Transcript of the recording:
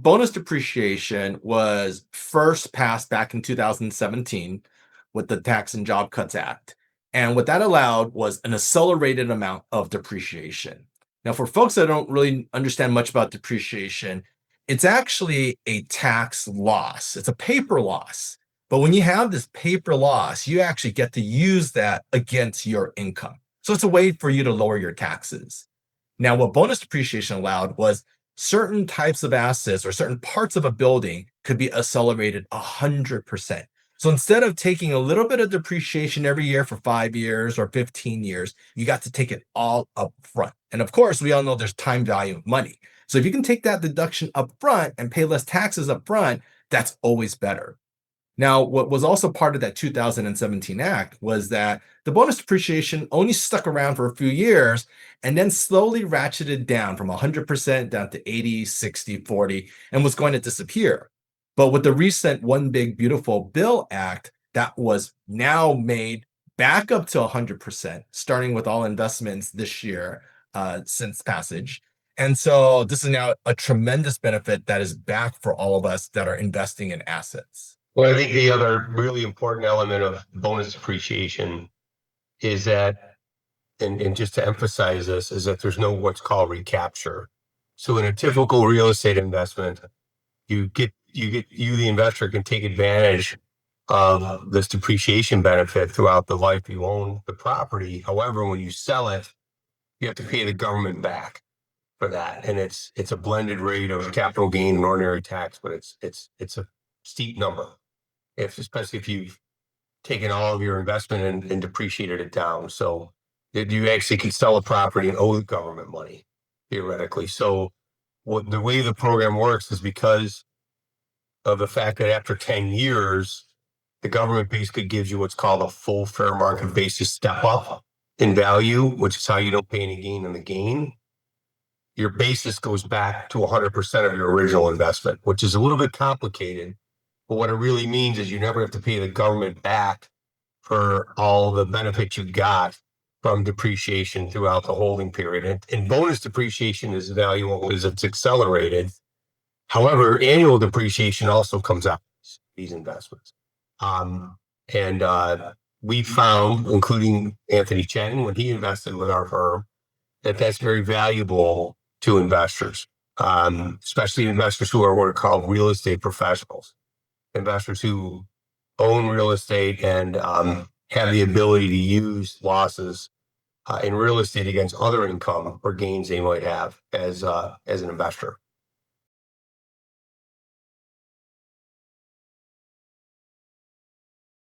Bonus depreciation was first passed back in 2017 with the Tax and Job Cuts Act. And what that allowed was an accelerated amount of depreciation. Now, for folks that don't really understand much about depreciation, it's actually a tax loss, it's a paper loss. But when you have this paper loss, you actually get to use that against your income. So it's a way for you to lower your taxes. Now, what bonus depreciation allowed was certain types of assets or certain parts of a building could be accelerated 100%. So instead of taking a little bit of depreciation every year for 5 years or 15 years, you got to take it all up front. And of course, we all know there's time value of money. So if you can take that deduction up front and pay less taxes up front, that's always better. Now, what was also part of that 2017 act was that the bonus depreciation only stuck around for a few years and then slowly ratcheted down from 100% down to 80, 60, 40, and was going to disappear. But with the recent One Big Beautiful Bill Act, that was now made back up to 100%, starting with all investments this year since passage. And so this is now a tremendous benefit that is back for all of us that are investing in assets. Well, I think the other really important element of bonus depreciation is that, and just to emphasize this, is that there's no what's called recapture. So in a typical real estate investment, you, the investor, can take advantage of this depreciation benefit throughout the life you own the property. However, when you sell it, you have to pay the government back for that, and it's a blended rate of capital gain and ordinary tax, but it's a steep number. Especially if you've taken all of your investment and depreciated it down. So you actually can sell a property and owe the government money, theoretically. So the way the program works is because of the fact that after 10 years, the government basically gives you what's called a full fair market basis step up in value, which is how you don't pay any gain on the gain. Your basis goes back to 100% of your original investment, which is a little bit complicated. But what it really means is you never have to pay the government back for all the benefits you got from depreciation throughout the holding period. And bonus depreciation is valuable because it's accelerated. However, annual depreciation also comes out of these investments. We found, including Anthony Chen, when he invested with our firm, that that's very valuable to investors, especially investors who are what are called real estate professionals. Investors who own real estate and have the ability to use losses in real estate against other income or gains they might have as an investor.